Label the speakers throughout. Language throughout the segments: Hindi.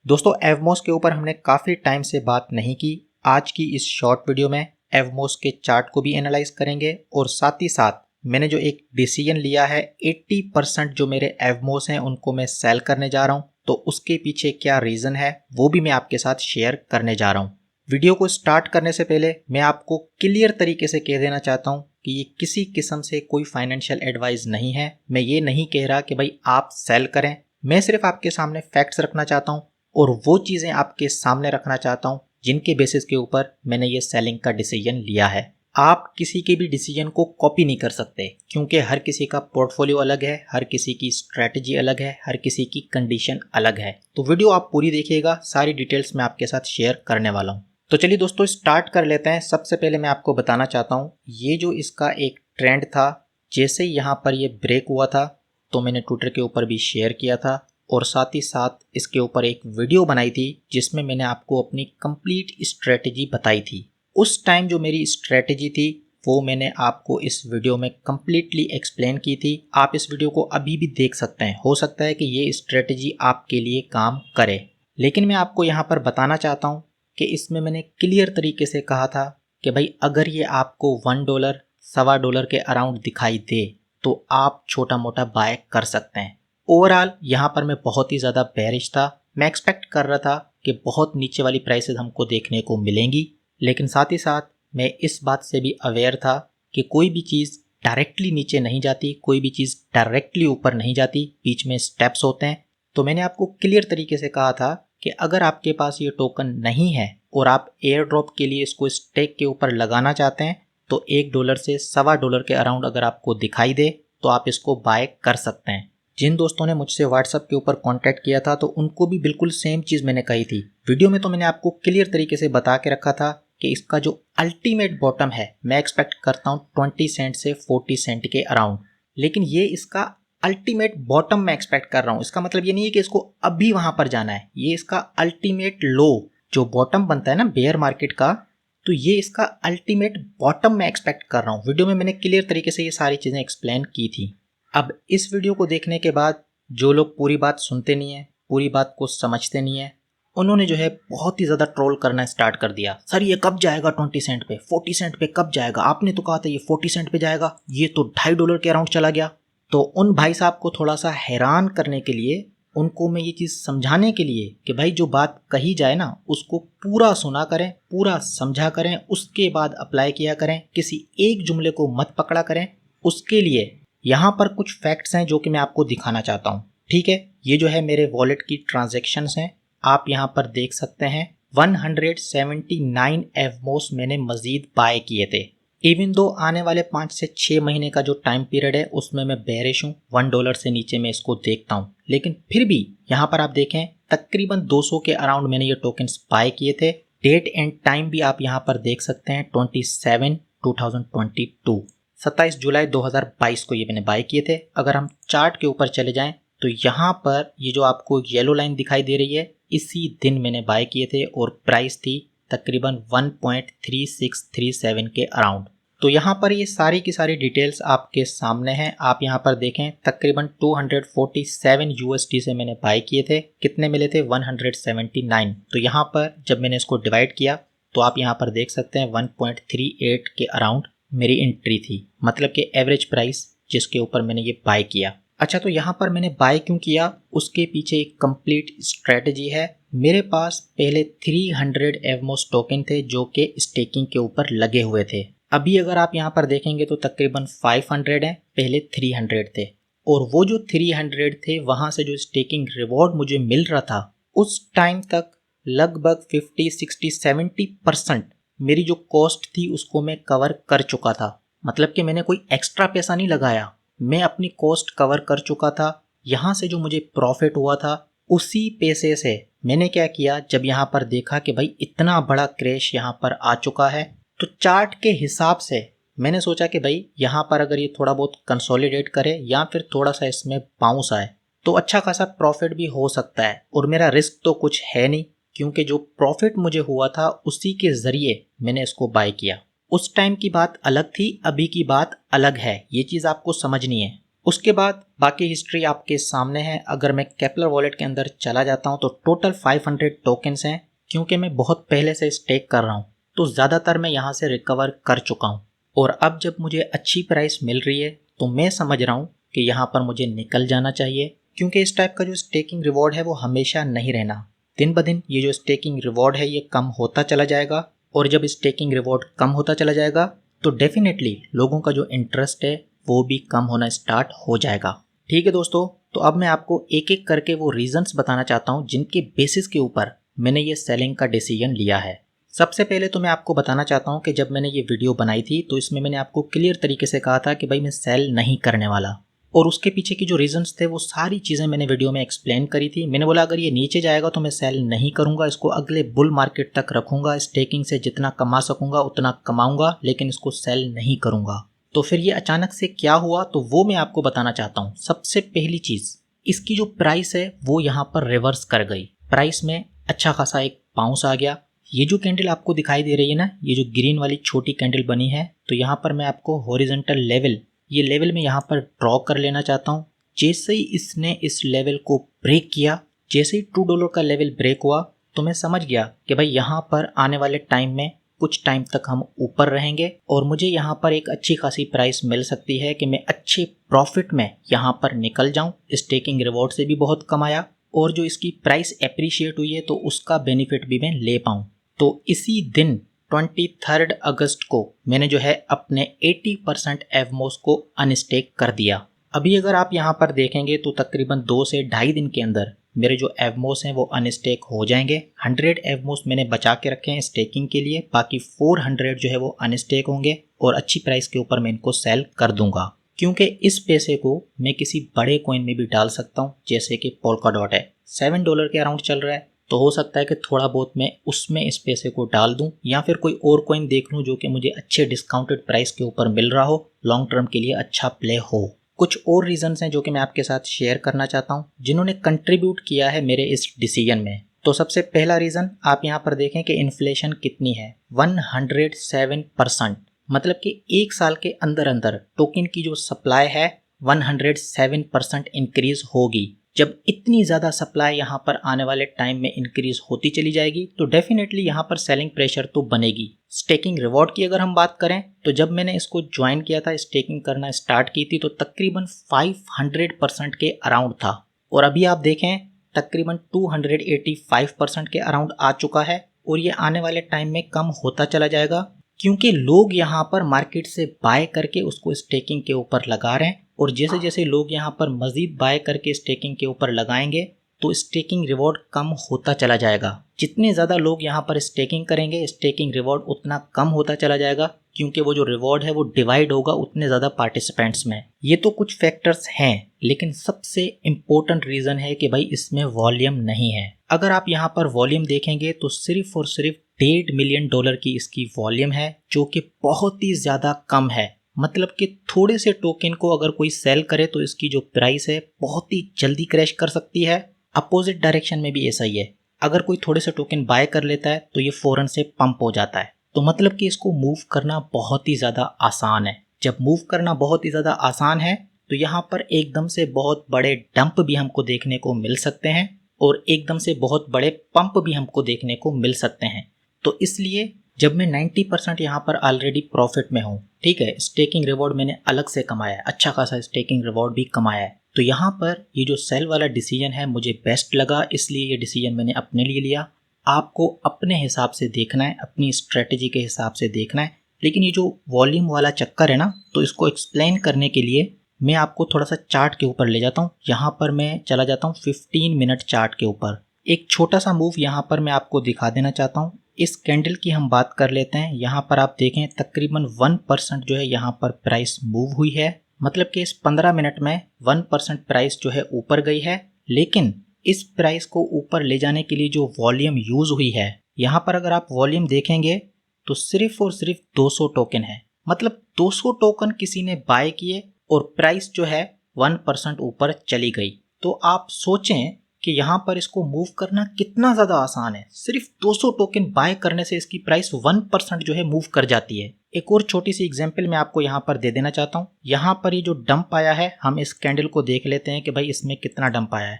Speaker 1: दोस्तों एवमोस के ऊपर हमने काफ़ी टाइम से बात नहीं की। आज की इस शॉर्ट वीडियो में एवमोस के चार्ट को भी एनालाइज करेंगे और साथ ही साथ मैंने जो एक डिसीजन लिया है 80% जो मेरे एवमोस हैं उनको मैं सेल करने जा रहा हूं, तो उसके पीछे क्या रीज़न है वो भी मैं आपके साथ शेयर करने जा रहा हूं। वीडियो को स्टार्ट करने से पहले मैं आपको क्लियर तरीके से कह देना चाहता हूं कि ये किसी किस्म से कोई फाइनेंशियल एडवाइस नहीं है। मैं ये नहीं कह रहा कि भाई आप सेल करें, मैं सिर्फ आपके सामने फैक्ट्स रखना चाहता हूं और वो चीज़ें आपके सामने रखना चाहता हूं जिनके बेसिस के ऊपर मैंने ये सेलिंग का डिसीजन लिया है। आप किसी के भी डिसीजन को कॉपी नहीं कर सकते क्योंकि हर किसी का पोर्टफोलियो अलग है, हर किसी की स्ट्रैटेजी अलग है, हर किसी की कंडीशन अलग है। तो वीडियो आप पूरी देखिएगा, सारी डिटेल्स मैं आपके साथ शेयर करने वाला हूँ। तो चलिए दोस्तों स्टार्ट कर लेते हैं। सबसे पहले मैं आपको बताना चाहता हूँ ये जो इसका एक ट्रेंड था, जैसे ही यहाँ पर ये ब्रेक हुआ था तो मैंने ट्विटर के ऊपर भी शेयर किया था और साथ ही साथ इसके ऊपर एक वीडियो बनाई थी जिसमें मैंने आपको अपनी कंप्लीट स्ट्रेटेजी बताई थी। उस टाइम जो मेरी स्ट्रेटेजी थी वो मैंने आपको इस वीडियो में कंप्लीटली एक्सप्लेन की थी। आप इस वीडियो को अभी भी देख सकते हैं, हो सकता है कि ये स्ट्रेटेजी आपके लिए काम करे। लेकिन मैं आपको यहाँ पर बताना चाहता हूँ कि इसमें मैंने क्लियर तरीके से कहा था कि भाई अगर ये आपको $1 $1.25 के अराउंड दिखाई दे तो आप छोटा मोटा बाय कर सकते हैं। ओवरऑल यहाँ पर मैं बहुत ही ज़्यादा बेरिश था। मैं एक्सपेक्ट कर रहा था कि बहुत नीचे वाली प्राइसेस हमको देखने को मिलेंगी, लेकिन साथ ही साथ मैं इस बात से भी अवेयर था कि कोई भी चीज़ डायरेक्टली नीचे नहीं जाती, कोई भी चीज़ डायरेक्टली ऊपर नहीं जाती, बीच में स्टेप्स होते हैं। तो मैंने आपको क्लियर तरीके से कहा था कि अगर आपके पास ये टोकन नहीं है और आप एयर ड्रॉप के लिए इसको स्टेक के ऊपर लगाना चाहते हैं तो $1 से $1.25 के अराउंड अगर आपको दिखाई दे तो आप इसको बाय कर सकते हैं। जिन दोस्तों ने मुझसे व्हाट्सएप के ऊपर कांटेक्ट किया था तो उनको भी बिल्कुल सेम चीज़ मैंने कही थी वीडियो में। तो मैंने आपको क्लियर तरीके से बता के रखा था कि इसका जो अल्टीमेट बॉटम है मैं एक्सपेक्ट करता हूँ 20 सेंट से 40 सेंट के अराउंड, लेकिन ये इसका अल्टीमेट बॉटम मैं एक्सपेक्ट कर रहा हूँ। इसका मतलब ये नहीं है कि इसको अभी वहां पर जाना है, ये इसका अल्टीमेट लो जो बॉटम बनता है ना बेयर मार्केट का, तो ये इसका अल्टीमेट बॉटम मैं एक्सपेक्ट कर रहा हूँ। वीडियो में मैंने क्लियर तरीके से ये सारी चीज़ें एक्सप्लेन की थी। अब इस वीडियो को देखने के बाद जो लोग पूरी बात सुनते नहीं है, पूरी बात को समझते नहीं है, उन्होंने जो है बहुत ही ज़्यादा ट्रोल करना स्टार्ट कर दिया। सर ये कब जाएगा 20 सेंट पे, 40 सेंट पे कब जाएगा, आपने तो कहा था ये 40 सेंट पे जाएगा, ये तो $2.5 के अराउंड चला गया। तो उन भाई साहब को थोड़ा सा हैरान करने के लिए, उनको मैं ये चीज़ समझाने के लिए कि भाई जो बात कही जाए ना उसको पूरा सुना करें, पूरा समझा करें, उसके बाद अप्लाई किया करें, किसी एक जुमले को मत पकड़ा करें। उसके लिए यहाँ पर कुछ फैक्ट्स हैं जो कि मैं आपको दिखाना चाहता हूँ। ठीक है, ये जो है मेरे वॉलेट की ट्रांजैक्शंस हैं, आप यहाँ पर देख सकते हैं 179 एवमोस मैंने मजीद बाय किए थे। इवन दो आने वाले 5 से 6 महीने का जो टाइम पीरियड है उसमें मैं बेरिश हूँ, $1 से नीचे मैं इसको देखता हूँ, लेकिन फिर भी यहाँ पर आप देखें तकरीबन 200 के अराउंड मैंने ये टोकन्स बाय किए थे। डेट एंड टाइम भी आप यहाँ पर देख सकते हैं 27/2022 27 जुलाई 2022 को ये मैंने बाय किए थे। अगर हम चार्ट के ऊपर चले जाएं तो यहाँ पर ये जो आपको येलो लाइन दिखाई दे रही है इसी दिन मैंने बाय किए थे और प्राइस थी तकरीबन 1.3637 के अराउंड। तो यहाँ पर ये सारी की सारी डिटेल्स आपके सामने हैं। आप यहाँ पर देखें तकरीबन 247 USD से मैंने बाय किए थे, कितने मिले थे 179। तो यहाँ पर जब मैंने इसको डिवाइड किया तो आप यहाँ पर देख सकते हैं 1.38 के अराउंड मेरी एंट्री थी, मतलब कि एवरेज प्राइस जिसके ऊपर मैंने ये बाय किया। अच्छा, तो यहाँ पर मैंने बाय क्यों किया, उसके पीछे एक कंप्लीट स्ट्रेटजी है। मेरे पास पहले 300 एवमोस टोकन थे जो कि स्टेकिंग के ऊपर लगे हुए थे। अभी अगर आप यहाँ पर देखेंगे तो तकरीबन 500 हैं, पहले 300 थे, और वो जो 300 थे वहाँ से जो स्टेकिंग रिवॉर्ड मुझे मिल रहा था उस टाइम तक लगभग 50, 60, 70% मेरी जो कॉस्ट थी उसको मैं कवर कर चुका था। मतलब कि मैंने कोई एक्स्ट्रा पैसा नहीं लगाया, मैं अपनी कॉस्ट कवर कर चुका था। यहाँ से जो मुझे प्रॉफिट हुआ था उसी पैसे से मैंने क्या किया, जब यहाँ पर देखा कि भाई इतना बड़ा क्रैश यहाँ पर आ चुका है तो चार्ट के हिसाब से मैंने सोचा कि भाई यहाँ पर अगर ये थोड़ा बहुत कंसोलिडेट करे या फिर थोड़ा सा इसमें बाउंस आए तो अच्छा खासा प्रॉफिट भी हो सकता है, और मेरा रिस्क तो कुछ है नहीं क्योंकि जो प्रॉफिट मुझे हुआ था उसी के ज़रिए मैंने इसको बाय किया। उस टाइम की बात अलग थी, अभी की बात अलग है, ये चीज़ आपको समझनी है। उसके बाद बाकी हिस्ट्री आपके सामने है। अगर मैं केपलर वॉलेट के अंदर चला जाता हूँ तो टोटल 500 टोकन्स हैं। क्योंकि मैं बहुत पहले से स्टेक कर रहा हूँ तो ज़्यादातर मैं यहाँ से रिकवर कर चुका हूँ, और अब जब मुझे अच्छी प्राइस मिल रही है तो मैं समझ रहा हूँ कि यहाँ पर मुझे निकल जाना चाहिए। क्योंकि इस टाइप का जो स्टेकिंग रिवॉर्ड है वो हमेशा नहीं रहना। दिन ब दिन ये जो स्टेकिंग रिवॉर्ड है ये कम होता चला जाएगा, और जब स्टेकिंग रिवॉर्ड कम होता चला जाएगा तो डेफिनेटली लोगों का जो इंटरेस्ट है वो भी कम होना स्टार्ट हो जाएगा। ठीक है दोस्तों, तो अब मैं आपको एक एक करके वो रीजंस बताना चाहता हूँ जिनके बेसिस के ऊपर मैंने ये सेलिंग का डिसीजन लिया है। सबसे पहले तो मैं आपको बताना चाहता हूँ कि जब मैंने ये वीडियो बनाई थी तो इसमें मैंने आपको क्लियर तरीके से कहा था कि भाई मैं सेल नहीं करने वाला, और उसके पीछे की जो रीजंस थे वो सारी चीज़ें मैंने वीडियो में एक्सप्लेन करी थी। मैंने बोला अगर ये नीचे जाएगा तो मैं सेल नहीं करूँगा, इसको अगले बुल मार्केट तक रखूँगा, स्टेकिंग से जितना कमा सकूँगा उतना कमाऊँगा, लेकिन इसको सेल नहीं करूँगा। तो फिर ये अचानक से क्या हुआ तो वो मैं आपको बताना चाहता हूँ। सबसे पहली चीज़, इसकी जो प्राइस है वो यहाँ पर रिवर्स कर गई। प्राइस में अच्छा खासा एक बाउंस आ गया। ये जो कैंडल आपको दिखाई दे रही है ना, ये जो ग्रीन वाली छोटी कैंडल बनी है, तो यहाँ पर मैं आपको हॉरिजॉन्टल लेवल, ये लेवल में यहाँ पर ड्रॉ कर लेना चाहता हूँ। जैसे ही इसने इस लेवल को ब्रेक किया, जैसे ही $2 का लेवल ब्रेक हुआ तो मैं समझ गया कि भाई यहाँ पर आने वाले टाइम में कुछ टाइम तक हम ऊपर रहेंगे और मुझे यहाँ पर एक अच्छी खासी प्राइस मिल सकती है कि मैं अच्छे प्रॉफिट में यहाँ पर निकल जाऊँ। स्टेकिंग रिवॉर्ड से भी बहुत कमाया और जो इसकी प्राइस एप्रिशिएट हुई है तो उसका बेनिफिट भी मैं ले पाऊँ। तो इसी दिन 23 अगस्त को मैंने जो है अपने 80% एवमोस को अनस्टेक कर दिया। अभी अगर आप यहाँ पर देखेंगे तो तकरीबन 2 से ढाई दिन के अंदर मेरे जो एवमोस हैं वो अनस्टेक हो जाएंगे। 100 एवमोस मैंने बचा के रखे हैं स्टेकिंग के लिए, बाकी 400 जो है वो अनस्टेक होंगे और अच्छी प्राइस के ऊपर मैं इनको सेल कर दूंगा। क्योंकि इस पैसे को मैं किसी बड़े कॉइन में भी डाल सकता हूँ, जैसे कि पोल्काडॉट है, $7 के अराउंड चल रहा है, तो हो सकता है कि थोड़ा बहुत मैं उसमें इस पैसे को डाल दूं, या फिर कोई और कॉइन देख लूं जो कि मुझे अच्छे डिस्काउंटेड प्राइस के ऊपर मिल रहा हो, लॉन्ग टर्म के लिए अच्छा प्ले हो। कुछ और रीजंस हैं जो कि मैं आपके साथ शेयर करना चाहता हूं जिन्होंने कंट्रीब्यूट किया है मेरे इस डिसीजन में। तो सबसे पहला रीजन आप यहाँ पर देखें कि इन्फ्लेशन कितनी है, 107%। मतलब कि एक साल के अंदर अंदर टोकन की जो सप्लाई है 107% इंक्रीज होगी। जब इतनी ज़्यादा सप्लाई यहाँ पर आने वाले टाइम में इंक्रीज होती चली जाएगी तो डेफिनेटली यहाँ पर सेलिंग प्रेशर तो बनेगी। स्टेकिंग रिवॉर्ड की अगर हम बात करें तो जब मैंने इसको ज्वाइन किया था, स्टेकिंग करना स्टार्ट की थी, तो तकरीबन 500% के अराउंड था, और अभी आप देखें तकरीबन 285% के अराउंड आ चुका है, और ये आने वाले टाइम में कम होता चला जाएगा क्योंकि लोग यहाँ पर मार्केट से बाय करके उसको स्टेकिंग के ऊपर लगा रहे हैं, और जैसे जैसे लोग यहाँ पर मजीद बाय करके स्टेकिंग के ऊपर लगाएंगे तो स्टेकिंग रिवॉर्ड कम होता चला जाएगा। जितने ज़्यादा लोग यहाँ पर स्टेकिंग करेंगे स्टेकिंग रिवॉर्ड उतना कम होता चला जाएगा, क्योंकि वो जो रिवॉर्ड है वो डिवाइड होगा उतने ज़्यादा पार्टिसिपेंट्स में। ये तो कुछ फैक्टर्स हैं, लेकिन सबसे इम्पोर्टेंट रीज़न है कि भाई इसमें वॉल्यूम नहीं है। अगर आप यहाँ पर वॉल्यूम देखेंगे तो सिर्फ और सिर्फ $1.5 मिलियन की इसकी वॉल्यूम है, जो कि बहुत ही ज़्यादा कम है। मतलब कि थोड़े से टोकन को अगर कोई सेल करे तो इसकी जो प्राइस है बहुत ही जल्दी क्रैश कर सकती है। अपोजिट डायरेक्शन में भी ऐसा ही है, अगर कोई थोड़े से टोकन बाय कर लेता है तो ये फौरन से पंप हो जाता है। तो मतलब कि इसको मूव करना बहुत ही ज़्यादा आसान है। जब मूव करना बहुत ही ज़्यादा आसान है तो यहाँ पर एकदम से बहुत बड़े डंप भी हमको देखने को मिल सकते हैं और एकदम से बहुत बड़े पंप भी हमको देखने को मिल सकते हैं। तो इसलिए जब मैं 90% यहाँ पर ऑलरेडी प्रॉफिट में हूँ, ठीक है, स्टेकिंग रिवॉर्ड मैंने अलग से कमाया है, अच्छा खासा स्टेकिंग रिवॉर्ड भी कमाया है, तो यहाँ पर ये जो सेल वाला डिसीजन है मुझे बेस्ट लगा, इसलिए ये डिसीजन मैंने अपने लिए लिया। आपको अपने हिसाब से देखना है, अपनी स्ट्रेटजी के हिसाब से देखना है। लेकिन ये जो वॉल्यूम वाला चक्कर है ना, तो इसको एक्सप्लेन करने के लिए मैं आपको थोड़ा सा चार्ट के ऊपर ले जाता हूँ। यहाँ पर मैं चला जाता हूँ 15 मिनट चार्ट के ऊपर। एक छोटा सा मूव यहाँ पर मैं आपको दिखा देना चाहता हूँ। इस कैंडल की हम बात कर लेते हैं। यहाँ पर आप देखें तकरीबन 1% जो है यहाँ पर प्राइस मूव हुई है, मतलब कि इस 15 मिनट में 1% प्राइस जो है ऊपर गई है। लेकिन इस प्राइस को ऊपर ले जाने के लिए जो वॉल्यूम यूज हुई है, यहाँ पर अगर आप वॉल्यूम देखेंगे तो सिर्फ और सिर्फ 200 टोकन है। मतलब 200 टोकन किसी ने बाय किए और प्राइस जो है 1% ऊपर चली गई। तो आप सोचें कि यहाँ पर इसको मूव करना कितना ज़्यादा आसान है। सिर्फ 200 टोकन बाय करने से इसकी प्राइस 1% जो है मूव कर जाती है। एक और छोटी सी एग्जांपल मैं आपको यहाँ पर दे देना चाहता हूँ। यहाँ पर ये जो डंप आया है, हम इस कैंडल को देख लेते हैं कि भाई इसमें कितना डंप आया है।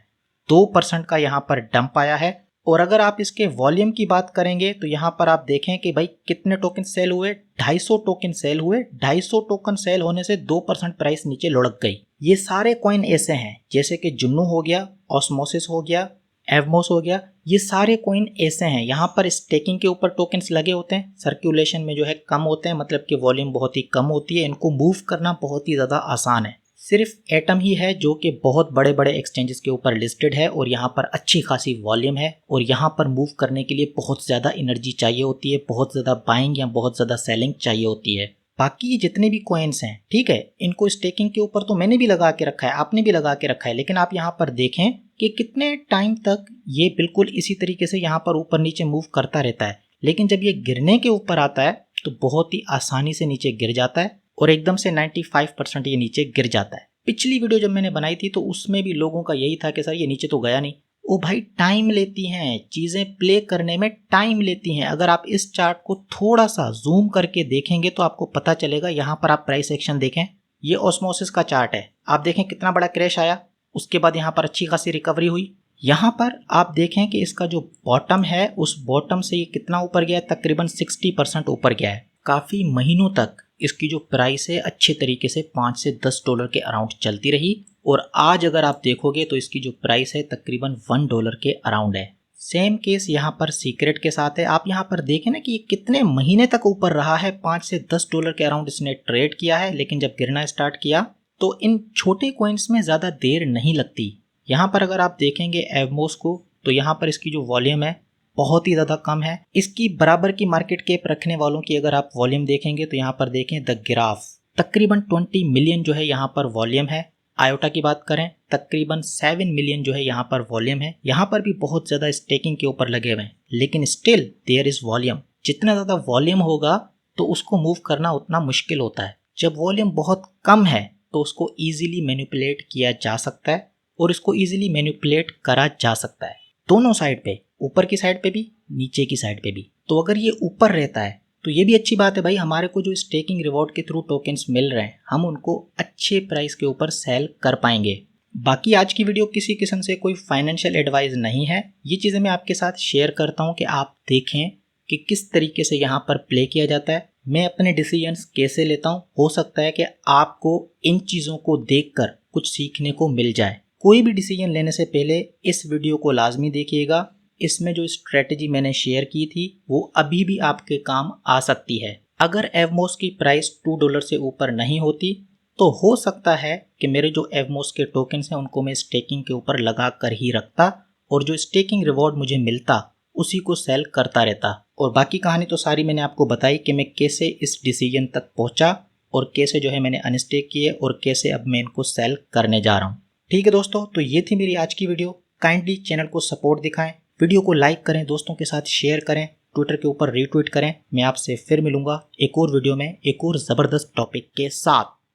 Speaker 1: 2% का यहाँ पर डंप आया है। और अगर आप इसके वॉल्यूम की बात करेंगे तो यहाँ पर आप देखें कि भाई कितने टोकन सेल हुए, 250 टोकन सेल हुए। 250 टोकन सेल होने से 2% प्राइस नीचे लुढ़क गई। ये सारे कॉइन ऐसे हैं जैसे कि जुन्नू हो गया, ऑस्मोसिस हो गया, एवमोस हो गया, ये सारे कॉइन ऐसे हैं। यहाँ पर स्टेकिंग के ऊपर टोकन्स लगे होते हैं, सर्कुलेशन में जो है कम होते हैं, मतलब कि वॉल्यूम बहुत ही कम होती है। इनको मूव करना बहुत ही ज़्यादा आसान है। सिर्फ एटम ही है जो कि बहुत बड़े बड़े एक्सचेंजेस के ऊपर लिस्टेड है और यहाँ पर अच्छी खासी वॉल्यूम है और यहाँ पर मूव करने के लिए बहुत ज़्यादा एनर्जी चाहिए होती है, बहुत ज़्यादा बाइंग या बहुत ज़्यादा सेलिंग चाहिए होती है। बाकी ये जितने भी कॉइन्स हैं, ठीक है, इनको स्टेकिंग के ऊपर तो मैंने भी लगा के रखा है, आपने भी लगा के रखा है, लेकिन आप यहाँ पर देखें कि कितने टाइम तक ये बिल्कुल इसी तरीके से यहाँ पर ऊपर नीचे मूव करता रहता है। लेकिन जब ये गिरने के ऊपर आता है तो बहुत ही आसानी से नीचे गिर जाता है और एकदम से 95% ये नीचे गिर जाता है। पिछली वीडियो जब मैंने बनाई थी तो उसमें भी लोगों का यही था कि सर ये नीचे तो गया नहीं। ओ भाई, टाइम लेती हैं चीज़ें, प्ले करने में टाइम लेती हैं। अगर आप इस चार्ट को थोड़ा सा जूम करके देखेंगे तो आपको पता चलेगा। यहाँ पर आप प्राइस एक्शन देखें, ये ऑस्मोसिस का चार्ट है, आप देखें कितना बड़ा क्रैश आया, उसके बाद यहाँ पर अच्छी खासी रिकवरी हुई। यहाँ पर आप देखें कि इसका जो बॉटम है उस बॉटम से ये कितना ऊपर गया है, तकरीबन 60% ऊपर गया है। काफ़ी महीनों तक इसकी जो प्राइस है अच्छे तरीके से $5 से $10 के अराउंड चलती रही और आज अगर आप देखोगे तो इसकी जो प्राइस है तकरीबन $1 के अराउंड है। सेम केस यहाँ पर सीक्रेट के साथ है। आप यहाँ पर देखें ना कि ये कितने महीने तक ऊपर रहा है, $5 से $10 के अराउंड इसने ट्रेड किया है, लेकिन जब गिरना स्टार्ट किया तो इन छोटे कॉइन्स में ज़्यादा देर नहीं लगती। यहाँ पर अगर आप देखेंगे एवमोस को तो यहाँ पर इसकी जो वॉल्यूम है बहुत ही ज़्यादा कम है। इसकी बराबर की मार्केट कैप रखने वालों की अगर आप वॉल्यूम देखेंगे तो यहाँ पर देखें द ग्राफ, तकरीबन 20 मिलियन जो है यहाँ पर वॉल्यूम है। आयोटा की बात करें तकरीबन 7 मिलियन जो है यहाँ पर वॉल्यूम है। यहाँ पर भी बहुत ज़्यादा स्टेकिंग के ऊपर लगे हुए हैं, लेकिन स्टिल देयर इज़ वॉल्यूम। जितना ज़्यादा वॉल्यूम होगा तो उसको मूव करना उतना मुश्किल होता है। जब वॉल्यूम बहुत कम है तो उसको ईजिली मैनिपुलेट किया जा सकता है और इसको ईजिली मैनिपुलेट करा जा सकता है, दोनों साइड पे, ऊपर की साइड पे भी, नीचे की साइड पे भी। तो अगर ये ऊपर रहता है तो ये भी अच्छी बात है भाई, हमारे को जो स्टेकिंग रिवॉर्ड के थ्रू टोकन्स मिल रहे हैं हम उनको अच्छे प्राइस के ऊपर सेल कर पाएंगे। बाकी आज की वीडियो किसी किस्म से कोई फाइनेंशियल एडवाइस नहीं है, ये चीज़ें मैं आपके साथ शेयर करता हूँ कि आप देखें कि किस तरीके से यहाँ पर प्ले किया जाता है, मैं अपने डिसीजंस कैसे लेता हूँ। हो सकता है कि आपको इन चीज़ों को देखकर कुछ सीखने को मिल जाए। कोई भी डिसीजन लेने से पहले इस वीडियो को लाजमी देखिएगा। इसमें जो स्ट्रेटजी मैंने शेयर की थी वो अभी भी आपके काम आ सकती है। अगर एवमोस की प्राइस $2 से ऊपर नहीं होती तो हो सकता है कि मेरे जो एवमोस के टोकन्स हैं उनको मैं स्टेकिंग के ऊपर लगा कर ही रखता और जो स्टेकिंग रिवॉर्ड मुझे मिलता उसी को सेल करता रहता। और बाकी कहानी तो सारी मैंने आपको बताई कि मैं कैसे इस डिसीजन तक पहुंचा और कैसे जो है मैंने अनस्टेक किए और कैसे अब मैं इनको सेल करने जा रहा हूँ। ठीक है दोस्तों, तो ये थी मेरी आज की वीडियो। काइंडली चैनल को सपोर्ट दिखाएं, वीडियो को लाइक करें, दोस्तों के साथ शेयर करें, ट्विटर के ऊपर रीट्वीट करें। मैं आपसे फिर मिलूंगा एक और वीडियो में एक और ज़बरदस्त टॉपिक के साथ।